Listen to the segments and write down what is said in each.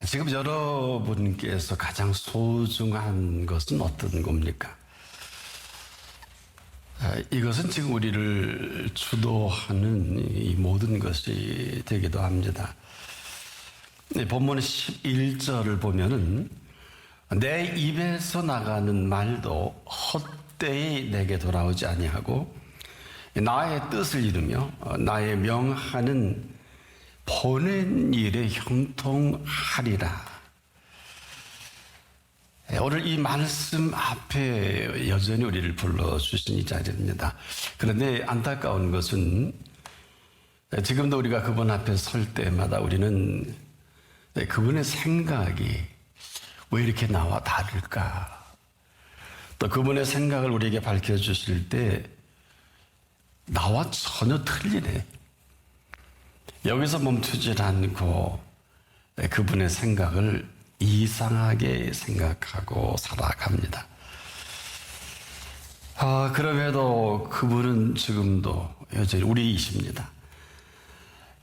지금 여러분께서 가장 소중한 것은 어떤 겁니까? 이것은 지금 우리를 주도하는 이 모든 것이 되기도 합니다. 본문 11절을 보면은 내 입에서 나가는 말도 헛되이 내게 돌아오지 아니하고 나의 뜻을 이루며 나의 명하는 보낸 일에 형통하리라. 오늘 이 말씀 앞에 여전히 우리를 불러주신 이 자리입니다. 그런데 안타까운 것은 지금도 우리가 그분 앞에 설 때마다 우리는 그분의 생각이 왜 이렇게 나와 다를까? 또 그분의 생각을 우리에게 밝혀주실 때 나와 전혀 틀리네. 여기서 멈추질 않고 그분의 생각을 이상하게 생각하고 살아갑니다. 그럼에도 그분은 지금도 여전히 우리이십니다.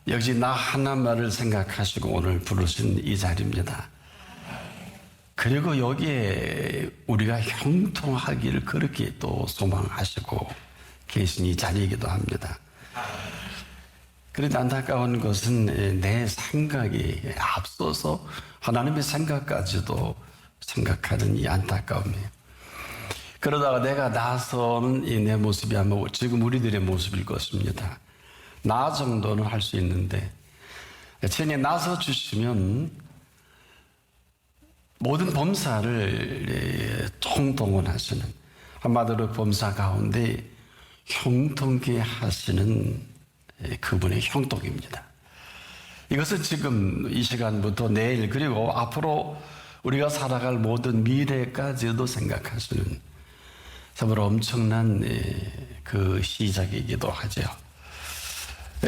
역시 나 하나만을 생각하시고 오늘 부르신 이 자리입니다. 그리고 여기에 우리가 형통하기를 그렇게 또 소망하시고 계신 이 자리이기도 합니다. 그런데 안타까운 것은 내 생각이 앞서서 하나님의 생각까지도 생각하는 이 안타까움이에요. 그러다가 내가 나서는 이 내 모습이 아마 지금 우리들의 모습일 것입니다. 나 정도는 할 수 있는데 천에 나서 주시면 모든 범사를 총동원하시는, 한마디로 범사 가운데 형통케 하시는 그분의 형통입니다. 이것은 지금 이 시간부터 내일 그리고 앞으로 우리가 살아갈 모든 미래까지도 생각하시는 정말 엄청난 그 시작이기도 하죠.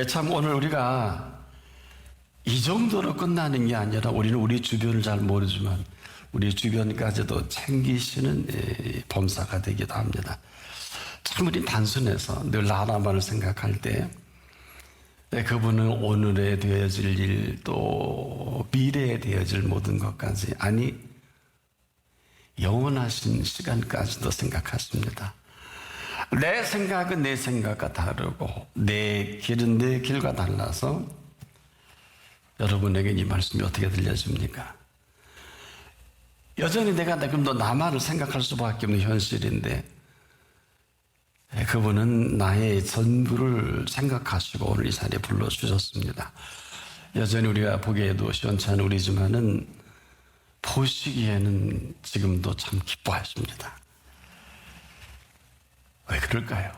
참 오늘 우리가 이 정도로 끝나는 게 아니라 우리는 우리 주변을 잘 모르지만 우리 주변까지도 챙기시는 범사가 되기도 합니다. 참 우리 단순해서 늘 하나만을 생각할 때 그분은 오늘에 되어질 일 또 미래에 되어질 모든 것까지, 아니 영원하신 시간까지도 생각하십니다. 내 생각은 내 생각과 다르고 내 길은 내 길과 달라서 여러분에게 이 말씀이 어떻게 들려집니까? 여전히 내가 지금도 나만을 생각할 수밖에 없는 현실인데 그분은 나의 전부를 생각하시고 오늘 이 자리에 불러주셨습니다. 여전히 우리가 보기에도 시원찮은 우리지만은 보시기에는 지금도 참 기뻐하십니다. 왜 그럴까요?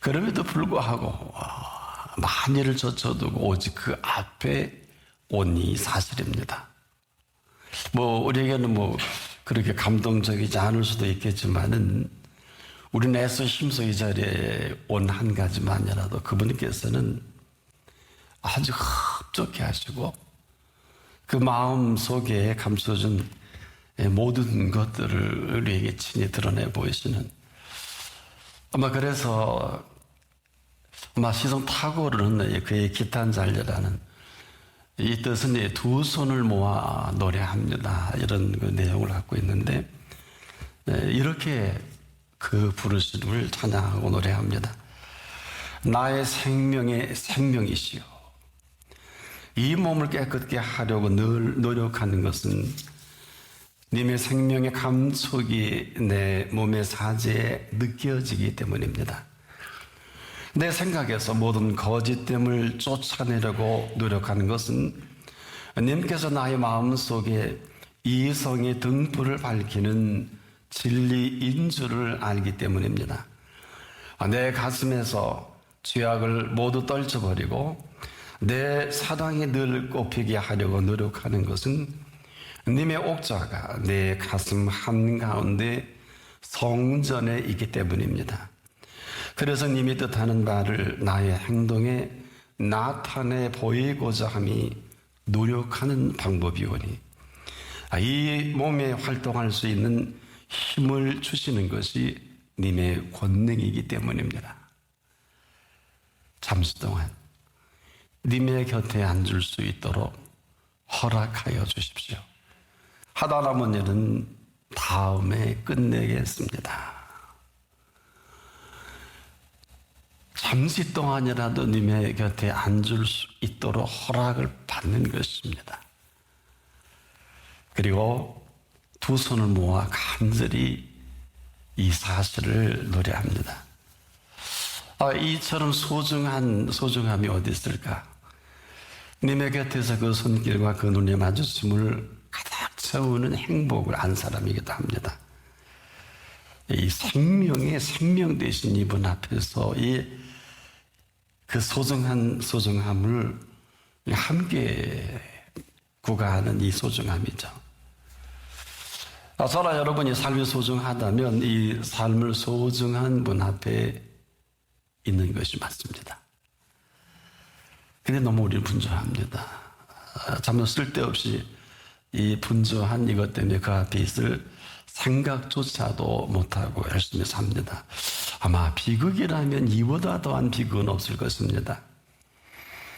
그럼에도 불구하고 만일을 젖혀두고 오직 그 앞에 온이 사실입니다. 우리에게는 그렇게 감동적이지 않을 수도 있겠지만은 우리는 애써 힘써 이 자리에 온 한 가지만이라도 그분께서는 아주 흡족해 하시고 그 마음 속에 감춰준 모든 것들을 우리에게 친히 드러내 보이시는, 아마 그래서 시성 타고르는 그의 기탄 잔려라는 이 뜻은 두 손을 모아 노래합니다, 이런 그 내용을 갖고 있는데 이렇게 그 부르심을 찬양하고 노래합니다. 나의 생명의 생명이시여, 이 몸을 깨끗게 하려고 늘 노력하는 것은 님의 생명의 감촉이 내 몸의 사지에 느껴지기 때문입니다. 내 생각에서 모든 거짓됨을 쫓아내려고 노력하는 것은 님께서 나의 마음속에 이성의 등불을 밝히는 진리인 줄을 알기 때문입니다. 내 가슴에서 죄악을 모두 떨쳐버리고 내 사랑이 늘 꼽히게 하려고 노력하는 것은 님의 옥자가 내 가슴 한가운데 성전에 있기 때문입니다. 그래서 님이 뜻하는 바를 나의 행동에 나타내 보이고자 함이 노력하는 방법이오니 이 몸에 활동할 수 있는 힘을 주시는 것이 님의 권능이기 때문입니다. 잠시 동안 님의 곁에 앉을 수 있도록 허락하여 주십시오. 하다 남은 일은 다음에 끝내겠습니다. 잠시 동안이라도 님의 곁에 앉을 수 있도록 허락을 받는 것입니다. 그리고 두 손을 모아 간절히 이 사실을 노래합니다. 이처럼 소중함이 어디 있을까? 님의 곁에서 그 손길과 그 눈의 마주침을 가득 채우는 행복을 안 사람이기도 합니다. 이 생명의 생명 되신 이분 앞에서 그 소중함을 함께 구가하는 이 소중함이죠. 저나 여러분이 삶이 소중하다면 이 삶을 소중한 분 앞에 있는 것이 맞습니다. 근데 너무 우리는 분주합니다. 정말 쓸데없이 이 분주한 이것 때문에 그 앞에 있을 생각조차도 못하고 열심히 삽니다. 아마 비극이라면 이보다 더한 비극은 없을 것입니다.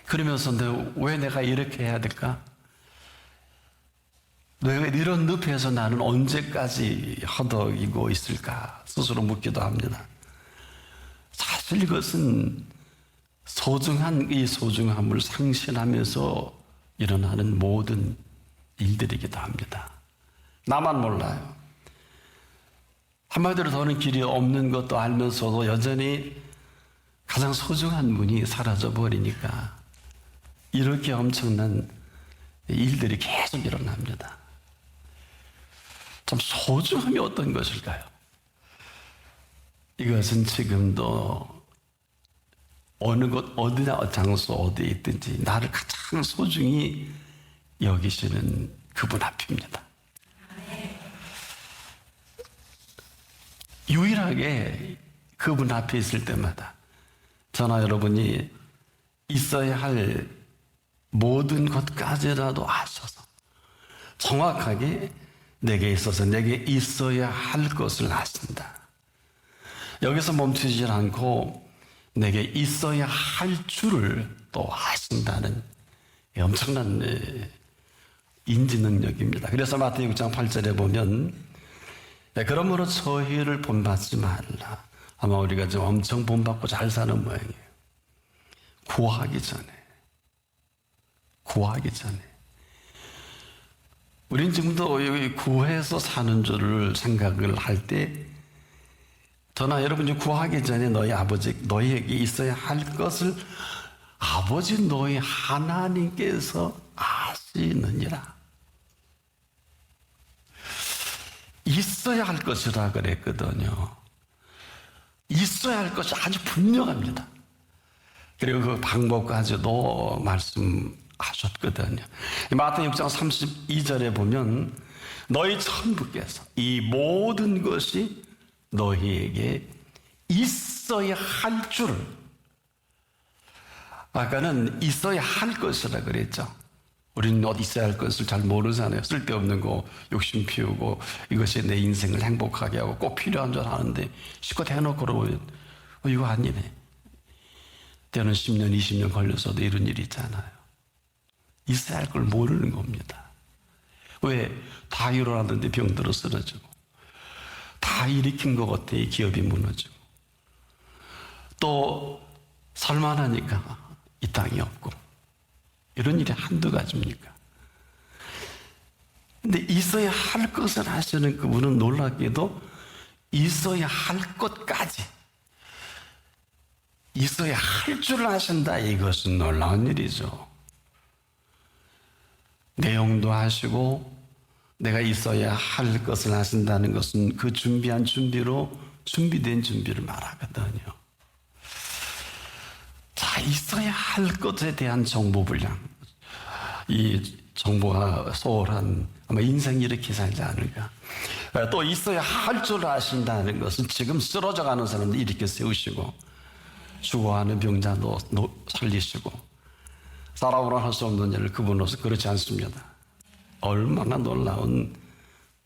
그러면서 왜 내가 이렇게 해야 될까? 왜 이런 늪에서 나는 언제까지 허덕이고 있을까? 스스로 묻기도 합니다. 사실 이것은 소중한 이 소중함을 상실하면서 일어나는 모든 일들이기도 합니다. 나만 몰라요. 한마디로 더는 길이 없는 것도 알면서도 여전히 가장 소중한 분이 사라져 버리니까 이렇게 엄청난 일들이 계속 일어납니다. 참 소중함이 어떤 것일까요? 이것은 지금도 어느 곳 어디나 장소 어디에 있든지 나를 가장 소중히 여기시는 그분 앞입니다. 유일하게 그분 앞에 있을 때마다 저나 여러분이 있어야 할 모든 것까지라도 아셔서 정확하게 내게 있어서 내게 있어야 할 것을 아신다. 여기서 멈추지 않고 내게 있어야 할 줄을 또 아신다는 엄청난 인지 능력입니다. 그래서 마태복음 6장 8절에 보면 그러므로 저희를 본받지 말라. 아마 우리가 좀 엄청 본받고 잘 사는 모양이에요. 구하기 전에. 우린 지금도 구해서 사는 줄을 생각을 할 때 저나 여러분이 구하기 전에 너희 아버지, 너희에게 있어야 할 것을 아버지 너희 하나님께서 아시느니라. 있어야 할 것이라 그랬거든요. 있어야 할 것이 아주 분명합니다. 그리고 그 방법까지도 말씀하셨거든요. 마태복음 6장 32절에 보면 너희 천부께서 이 모든 것이 너희에게 있어야 할 줄을, 아까는 있어야 할 것이라 그랬죠. 우리는 어디 있어야 할 것을 잘 모르잖아요. 쓸데없는 거 욕심 피우고 이것이 내 인생을 행복하게 하고 꼭 필요한 줄 아는데 실컷 해놓고 그러면 이거 아니네. 때는 10년 20년 걸려서도 이런 일이 있잖아요. 있어야 할 걸 모르는 겁니다. 왜? 다 일어났는데 병들어 쓰러지고 다 일으킨 것 같아 기업이 무너지고 또 살만하니까 이 땅이 없고 이런 일이 한두 가지입니까? 근데 있어야 할 것을 하시는 그분은 놀랍게도 있어야 할 것까지 있어야 할 줄 아신다. 이것은 놀라운 일이죠. 내용도 하시고 내가 있어야 할 것을 하신다는 것은 그 준비한 준비로 준비된 준비를 말하거든요. 자, 있어야 할 것에 대한 정보 분량. 이 정보가 소홀한 아마 인생이 이렇게 살지 않을까. 또 있어야 할 줄 아신다는 것은 지금 쓰러져 가는 사람들 이렇게 세우시고 죽어가는 병자도 살리시고 살아오라 할 수 없는 일을 그분으로서 그렇지 않습니다. 얼마나 놀라운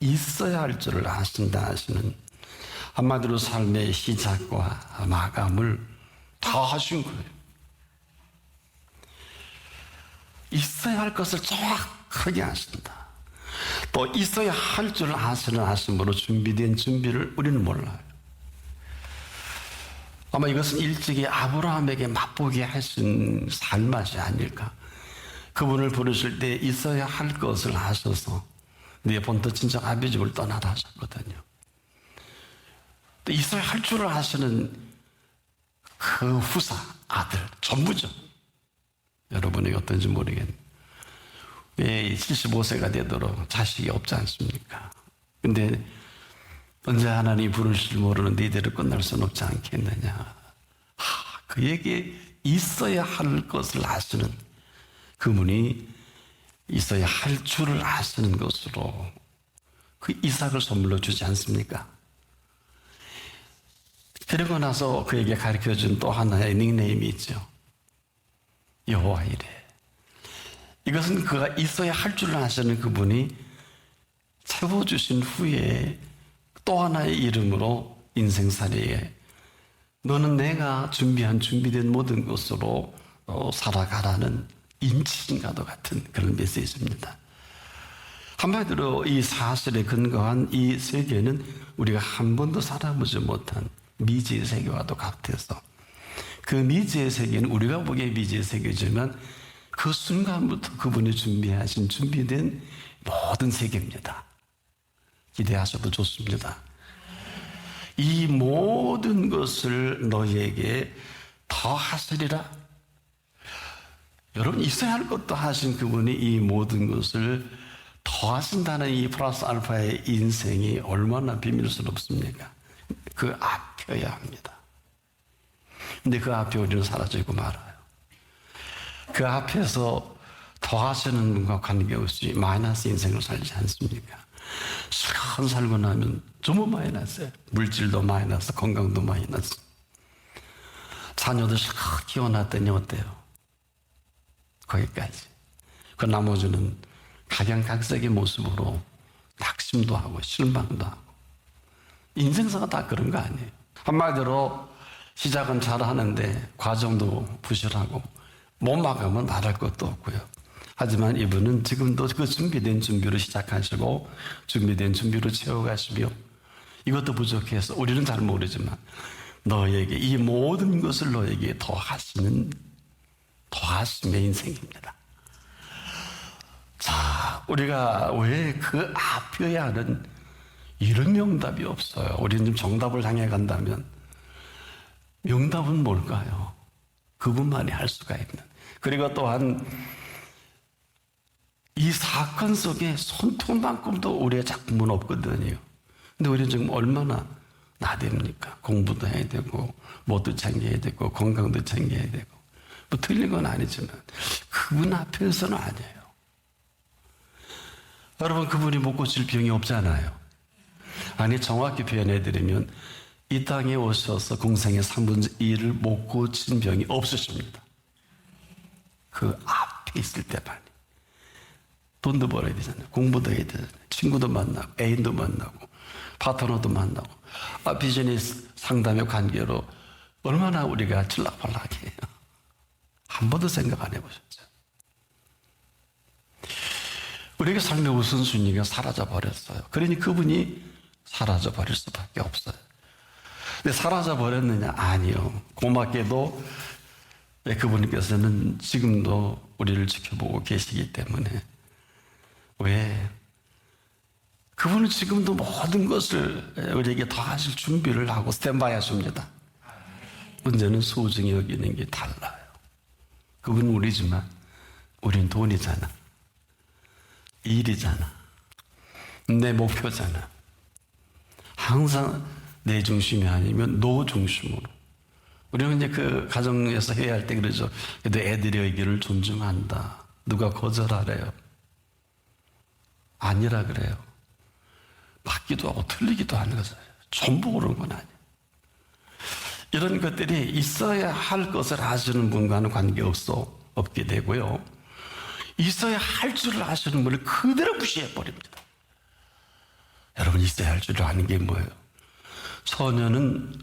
있어야 할 줄을 아신다 하시는 한마디로 삶의 시작과 마감을 다 하신 거예요. 있어야 할 것을 크게 하신다. 또 있어야 할 줄 아시는 아심으로 준비된 준비를 우리는 몰라요. 아마 이것은 일찍이 아브라함에게 맛보게 하신 삶맛이 아닐까. 그분을 부르실 때 있어야 할 것을 하셔서 네 본토 친척 아비 집을 떠나라 하셨거든요. 또 있어야 할 줄을 아시는 그 후사 아들 전부죠. 여러분이 어떤지 모르겠네요. 왜 75세가 되도록 자식이 없지 않습니까? 근데 언제 하나님이 부르실 모르는데 이대로 끝날 수는 없지 않겠느냐. 그에게 있어야 할 것을 아시는 그분이 있어야 할 줄을 아시는 것으로 그 이삭을 선물로 주지 않습니까? 그러고 나서 그에게 가르쳐준 또 하나의 닉네임이 있죠. 여호와 이레. 이것은 그가 있어야 할 줄을 아시는 그분이 채워주신 후에 또 하나의 이름으로 인생살이에 너는 내가 준비된 모든 것으로 살아가라는 인치인과도 같은 그런 메시지입니다. 한마디로 이 사실에 근거한 이 세계는 우리가 한 번도 살아보지 못한 미지의 세계와도 같아서 그 미지의 세계는 우리가 보기에 미지의 세계지만 그 순간부터 그분이 준비된 모든 세계입니다. 기대하셔도 좋습니다. 이 모든 것을 너희에게 더 하시리라. 여러분 있어야 할 것도 하신 그분이 이 모든 것을 더 하신다는 이 플러스 알파의 인생이 얼마나 비밀스럽습니까? 그 앞이어야 합니다. 근데 그 앞에 우리는 사라지고 말아요. 그 앞에서 더 하시는 분과 관계없이 마이너스 인생을 살지 않습니까? 실컷 살고 나면 전부 마이너스예요. 물질도 마이너스, 건강도 마이너스. 자녀도 실컷 키워놨더니 어때요? 거기까지. 그 나머지는 각양각색의 모습으로 낙심도 하고 실망도 하고. 인생사가 다 그런 거 아니에요. 한마디로 시작은 잘하는데 과정도 부실하고 못 막으면 말할 것도 없고요. 하지만 이분은 지금도 그 준비된 준비로 시작하시고 준비된 준비로 채워가시며 이것도 부족해서 우리는 잘 모르지만 너에게 이 모든 것을 너에게 더하심의 인생입니다. 자, 우리가 왜 그 앞이어야 하는 이런 명답이 없어요. 우리는 좀 정답을 향해 간다면 명답은 뭘까요? 그분만이 할 수가 있는. 그리고 또한 이 사건 속에 손톱만큼도 우리의 작품은 없거든요. 근데 우리는 지금 얼마나 나댑니까? 공부도 해야 되고 뭐도 챙겨야 되고 건강도 챙겨야 되고 뭐 틀린 건 아니지만 그분 앞에서는 아니에요. 여러분 그분이 못 고칠 병이 없잖아요. 아니 정확히 표현해드리면 이 땅에 오셔서 공생의 3분의 1을 못 고친 병이 없으십니다. 그 앞에 있을 때만이. 돈도 벌어야 되잖아요. 공부도 해야 되잖아요. 친구도 만나고 애인도 만나고 파트너도 만나고 비즈니스 상담의 관계로 얼마나 우리가 칠락팔락해요. 한 번도 생각 안 해보셨죠? 우리에게 삶의 우선순위가 사라져버렸어요. 그러니 그분이 사라져버릴 수밖에 없어요. 근데 사라져버렸느냐? 아니요. 고맙게도 그분께서는 지금도 우리를 지켜보고 계시기 때문에 왜? 그분은 지금도 모든 것을 우리에게 더 하실 준비를 하고 스탠바이 하십니다. 문제는 소중히 여기는 게 달라요. 그분은 우리지만 우린 돈이잖아. 일이잖아. 내 목표잖아. 항상 내 중심이 아니면 노 중심으로. 우리는 이제 그 가정에서 해야 할 때 그러죠. 그래도 애들의 의견을 존중한다. 누가 거절하래요? 아니라 그래요. 맞기도 하고 틀리기도 하는 것을 전부 그런 건 아니에요. 이런 것들이 있어야 할 것을 아시는 분과는 없게 되고요. 있어야 할 줄을 아시는 분을 그대로 무시해버립니다. 여러분 있어야 할 줄을 아는 게 뭐예요? 처녀는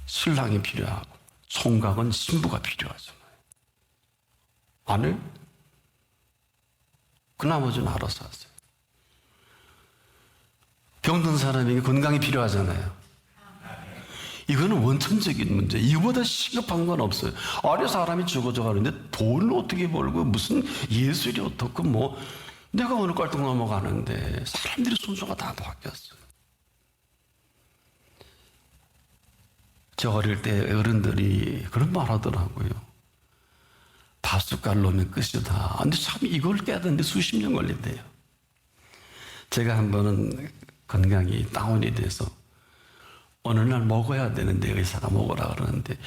신랑이 필요하고 총각은 신부가 필요하잖아요. 아니? 그 나머지는 알아서 하세요. 병든 사람에게 건강이 필요하잖아요. 이거는 원천적인 문제. 이거보다 시급한 건 없어요. 아래 사람이 죽어져 가는데 돈을 어떻게 벌고 무슨 예술이 어떻고 뭐 내가 어느 깔동 넘어가는데 사람들이 순서가 다 바뀌었어요. 저 어릴 때 어른들이 그런 말 하더라고요. 밥숟갈 놓으면 끝이다. 근데 참 이걸 깨닫는데 수십 년 걸린대요. 제가 한 번은 건강이 다운이 돼서 어느 날 먹어야 되는데 의사가 먹으라 그러는데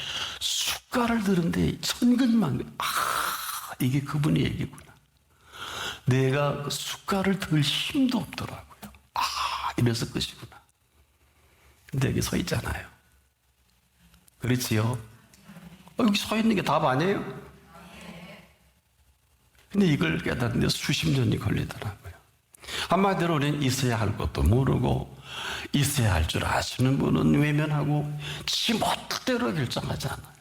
숟갈을 들은데 천근만근 이게 그분의 얘기구나. 내가 그 숟갈을 들 힘도 없더라고요. 이래서 끝이구나. 근데 여기 서 있잖아요. 그렇지요? 여기 서 있는 게 답 아니에요? 근데 이걸 깨닫는데 수십 년이 걸리더라고요. 한마디로 우리는 있어야 할 것도 모르고 있어야 할 줄 아시는 분은 외면하고 지 멋대로 결정하지 않아요.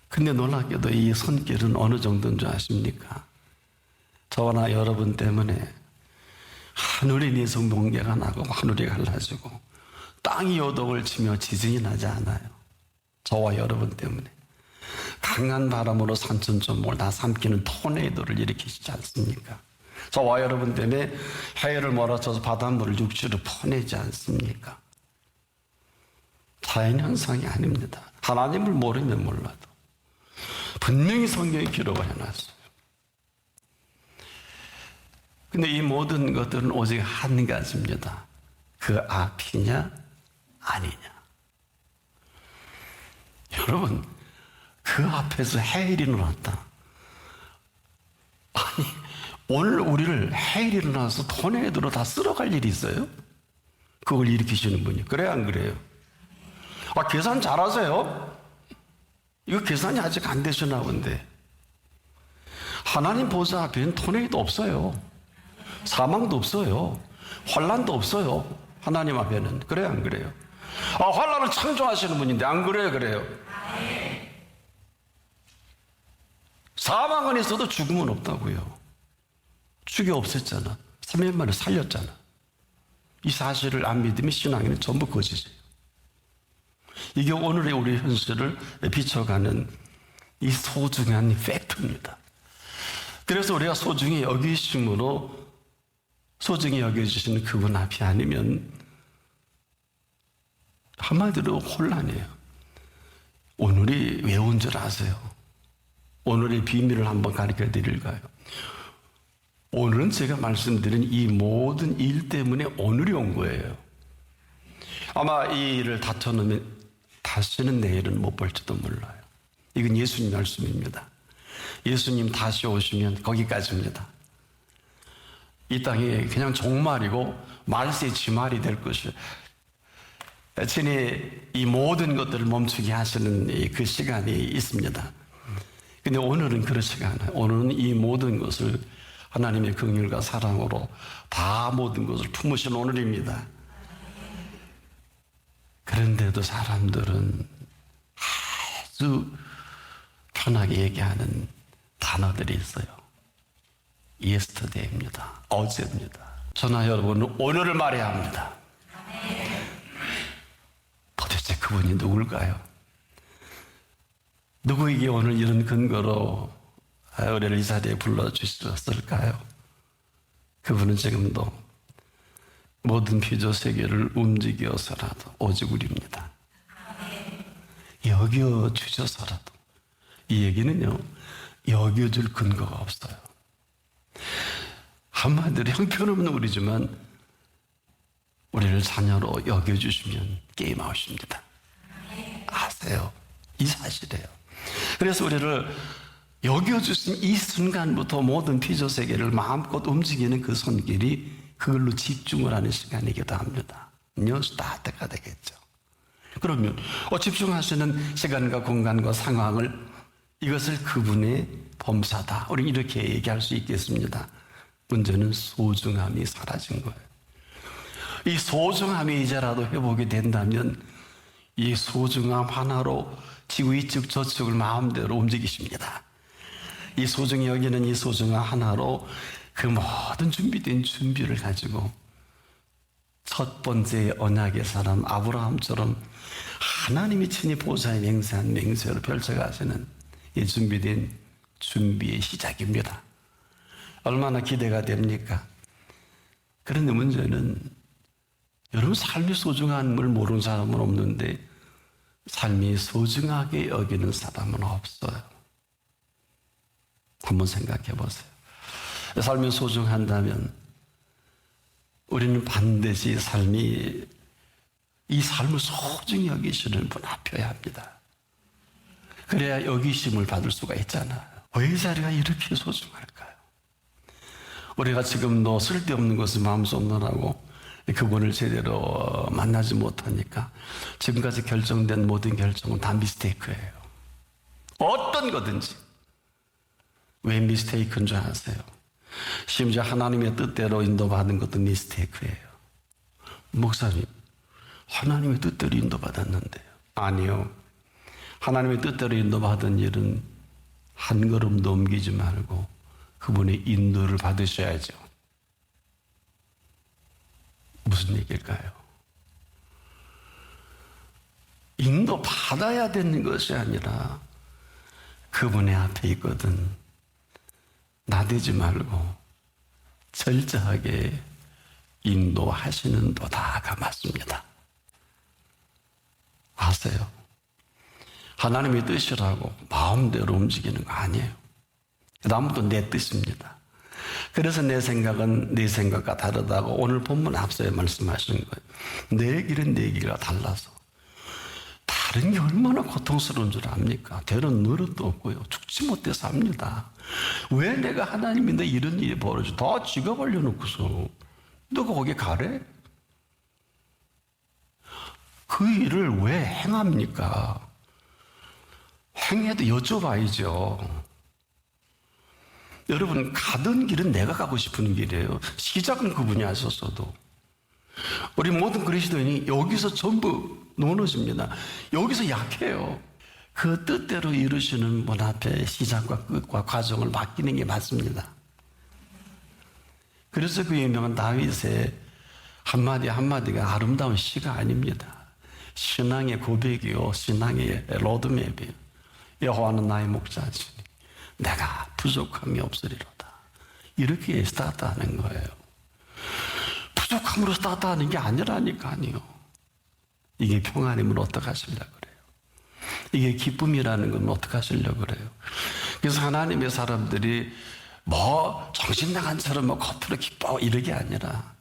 근데 놀랍게도 이 손길은 어느 정도인 줄 아십니까? 저나 여러분 때문에 하늘이 내성 붕괴가 나고 하늘이 갈라지고 땅이 요동을 치며 지진이 나지 않아요. 저와 여러분 때문에 강한 바람으로 산천조목을 다 삼키는 토네이도를 일으키시지 않습니까? 저와 여러분 때문에 해를 몰아쳐서 바닷물을 육지로 퍼내지 않습니까? 자연현상이 아닙니다. 하나님을 모르면 몰라도 분명히 성경에 기록을 해놨어요. 근데 이 모든 것들은 오직 한 가지입니다. 그 앞이냐 아니냐. 여러분, 그 앞에서 해일이 일어났다. 아니, 오늘 우리를 해일이 일어나서 토네이도로 다 쓸어갈 일이 있어요? 그걸 일으키시는 분이. 그래요, 안 그래요? 계산 잘하세요? 이거 계산이 아직 안 되시나 본데. 하나님 보좌 앞에는 토네이도 없어요. 사망도 없어요. 환란도 없어요. 하나님 앞에는. 그래요, 안 그래요? 환란을 창조하시는 분인데 안 그래요, 그래요? 사망은 있어도 죽음은 없다고요. 죽여 없앴잖아. 3일 만에 살렸잖아. 이 사실을 안 믿으면 신앙에는 전부 거짓이에요. 이게 오늘의 우리 현실을 비춰가는 이 소중한 팩트입니다. 그래서 우리가 소중히 여기심으로 소중히 여겨주시는 그분 앞이 아니면 한마디로 혼란이에요. 오늘이 왜 온 줄 아세요? 오늘의 비밀을 한번 가르쳐 드릴까요? 오늘은 제가 말씀드린 이 모든 일 때문에 오늘이 온 거예요. 아마 이 일을 다쳐놓으면 다시는 내일은 못 볼지도 몰라요. 이건 예수님 말씀입니다. 예수님 다시 오시면 거기까지입니다. 이 땅이 그냥 종말이고 말세의 지말이 될 것이에요. 친히 이 모든 것들을 멈추게 하시는 그 시간이 있습니다. 근데 오늘은 그렇지가 않아요. 오늘은 이 모든 것을 하나님의 긍휼과 사랑으로 다 모든 것을 품으신 오늘입니다. 그런데도 사람들은 아주 편하게 얘기하는 단어들이 있어요. yesterday입니다. 어제입니다. 저나 여러분은 오늘을 말해야 합니다. 도대체 그분이 누굴까요? 누구에게 오늘 이런 근거로 우리를 이 자리에 불러주셨을까요? 그분은 지금도 모든 피조 세계를 움직여서라도 오직 우리입니다. 여겨주셔서라도. 이 얘기는요, 여겨줄 근거가 없어요. 한마디로 형편없는 우리지만 우리를 자녀로 여겨주시면 게임 아웃입니다. 아세요? 이 사실이에요. 그래서 우리를 여겨주신 이 순간부터 모든 피조세계를 마음껏 움직이는 그 손길이 그걸로 집중을 하는 시간이기도 합니다. 스타트가 되겠죠. 그러면 집중하시는 시간과 공간과 상황을 이것을 그분의 범사다. 우리 이렇게 얘기할 수 있겠습니다. 문제는 소중함이 사라진 거예요. 이 소중함이 이제라도 회복이 된다면 이 소중함 하나로 지구 이쪽 저쪽을 마음대로 움직이십니다. 이 소중히 여기는 이 소중한 하나로 그 모든 준비된 준비를 가지고 첫 번째 언약의 사람 아브라함처럼 하나님이 친히 보좌에 맹세한 맹세를 펼쳐가시는 이 준비된 준비의 시작입니다. 얼마나 기대가 됩니까? 그런데 문제는 여러분 삶이 소중함을 모르는 사람은 없는데 삶이 소중하게 여기는 사람은 없어요. 한번 생각해 보세요. 삶이 소중한다면 우리는 반드시 이 삶을 소중히 여기시는 분 앞에야 합니다. 그래야 여기심을 받을 수가 있잖아요. 왜 이 자리가 이렇게 소중할까요? 우리가 지금도 쓸데없는 것을 마음속 넣으라고 그분을 제대로 만나지 못하니까 지금까지 결정된 모든 결정은 다 미스테이크예요. 어떤 거든지. 왜 미스테이크인 줄 아세요? 심지어 하나님의 뜻대로 인도받은 것도 미스테이크예요. 목사님, 하나님의 뜻대로 인도받았는데요. 아니요. 하나님의 뜻대로 인도받은 일은 한 걸음도 옮기지 말고 그분의 인도를 받으셔야죠. 무슨 얘기일까요? 인도 받아야 되는 것이 아니라 그분의 앞에 있거든. 나대지 말고 철저하게 인도하시는 도다가 맞습니다. 아세요? 하나님의 뜻이라고 마음대로 움직이는 거 아니에요. 아무도 내 뜻입니다. 그래서 내 생각은 네 생각과 다르다고 오늘 본문 앞서에 말씀하시는 거예요. 내 길은 내 길과 달라서. 다른 게 얼마나 고통스러운 줄 압니까? 되는 노릇도 없고요. 죽지 못해 삽니다. 왜 내가 하나님인데 이런 일이 벌어져? 다 지가 벌려놓고서 너가 거기 가래? 그 일을 왜 행합니까? 행해도 여쭤봐야죠. 여러분, 가던 길은 내가 가고 싶은 길이에요. 시작은 그분이 하셨어도. 우리 모든 그리스도인이 여기서 전부 무너집니다. 여기서 약해요. 그 뜻대로 이루시는 분 앞에 시작과 끝과 과정을 맡기는 게 맞습니다. 그래서 그 유명한 다윗의 한마디 한마디가 아름다운 시가 아닙니다. 신앙의 고백이요, 신앙의 로드맵이요. 여호와는 나의 목자시니 내가 부족함이 없으리로다. 이렇게 스타트하는 거예요. 부족함으로 스타트하는 게 아니라니까요. 이게 평안임을 어떻게 하시려고 그래요? 이게 기쁨이라는 건 어떻게 하시려고 그래요? 그래서 하나님의 사람들이 정신 나간처럼 겉으로 기뻐 이런 게 아니라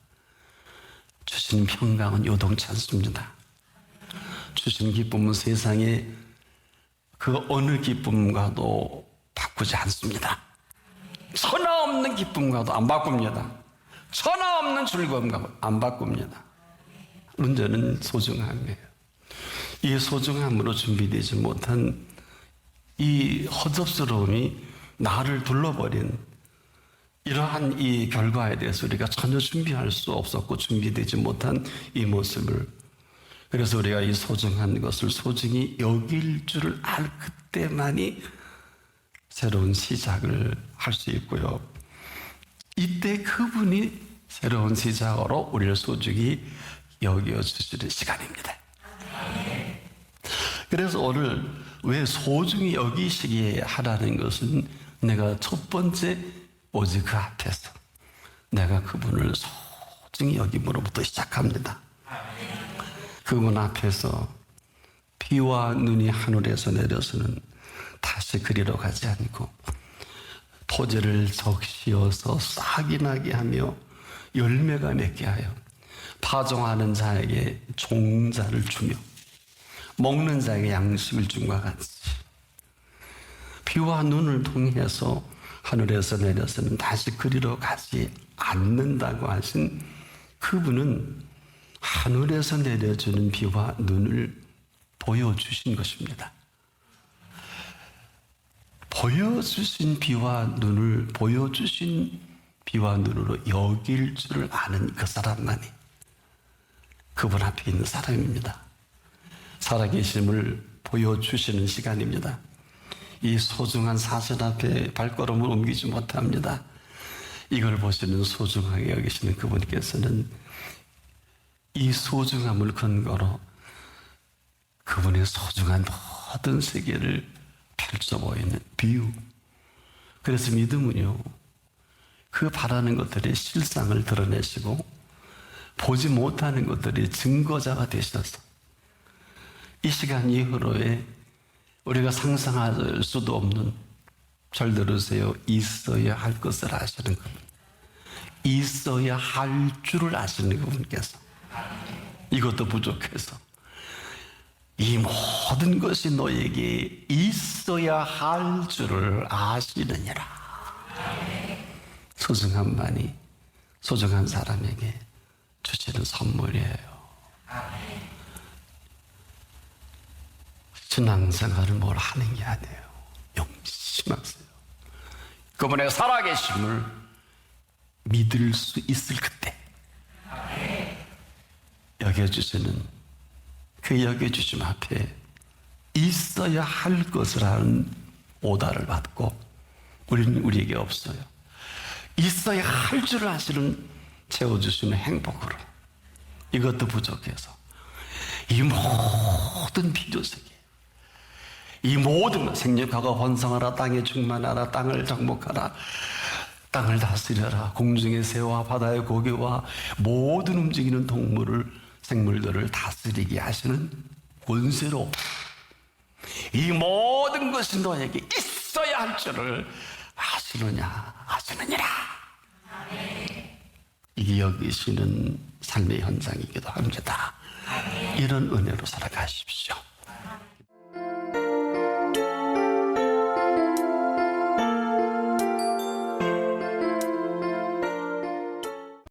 주신 평강은 요동치 않습니다. 주신 기쁨은 세상에 그 어느 기쁨과도 바꾸지 않습니다. 천하 없는 기쁨과도 안 바꿉니다. 천하 없는 즐거움과 안 바꿉니다. 문제는 소중함이에요. 이 소중함으로 준비되지 못한 이 허접스러움이 나를 둘러버린 이러한 이 결과에 대해서 우리가 전혀 준비할 수 없었고 준비되지 못한 이 모습을, 그래서 우리가 이 소중한 것을 소중히 여길 줄을 알 그때만이 새로운 시작을 할 수 있고요. 이때 그분이 새로운 시작으로 우리를 소중히 여겨주시는 시간입니다. 그래서 오늘 왜 소중히 여기시기에 하라는 것은 내가 첫 번째 오직 그 앞에서 내가 그분을 소중히 여김으로부터 시작합니다. 그분 앞에서 비와 눈이 하늘에서 내려서는 다시 그리로 가지 않고 토지를 적시어서 싹이 나게 하며 열매가 맺게 하여 파종하는 자에게 종자를 주며 먹는 자에게 양식을 줌과 같이 비와 눈을 통해서 하늘에서 내려서는 다시 그리로 가지 않는다고 하신 그분은 하늘에서 내려주는 비와 눈을 보여주신 것입니다. 보여주신 비와 눈으로 여길 줄을 아는 그 사람만이 그분 앞에 있는 사람입니다. 살아계심을 보여주시는 시간입니다. 이 소중한 사실 앞에 발걸음을 옮기지 못합니다. 이걸 보시는 소중하게 여기시는 그분께서는 이 소중함을 근거로 그분의 소중한 모든 세계를 펼쳐 보이는 비유. 그래서 믿음은요, 그 바라는 것들의 실상을 드러내시고 보지 못하는 것들의 증거자가 되셔서 이 시간 이후로의 우리가 상상할 수도 없는, 잘 들으세요, 있어야 할 것을 아시는 분, 있어야 할 줄을 아시는 그분께서 이것도 부족해서 이 모든 것이 너에게 있어야 할 줄을 아시느니라. 소중함만이 소중한 사람에게 주시는 선물이에요. 신앙생활을 뭘 하는 게 아니에요. 영심하세요. 그분의 살아계심을 믿을 수 있을 그때 여겨주시는 그 여겨주심 앞에 있어야 할 것을 하는 오다를 받고 우리는 우리에게 없어요. 있어야 할 줄을 아시는 채워주시는 행복으로 이것도 부족해서 이 모든 비조세계, 이 모든 생육하고 번성하라, 땅에 충만하라, 땅을 정복하라, 땅을 다스려라, 공중의 새와 바다의 고기와 모든 움직이는 생물들을 다스리게 하시는 권세로 이 모든 것이 너에게 있어야 할 줄을 아시느니라. 이게 여기시는 삶의 현장이기도 합니다. 이런 은혜로 살아가십시오.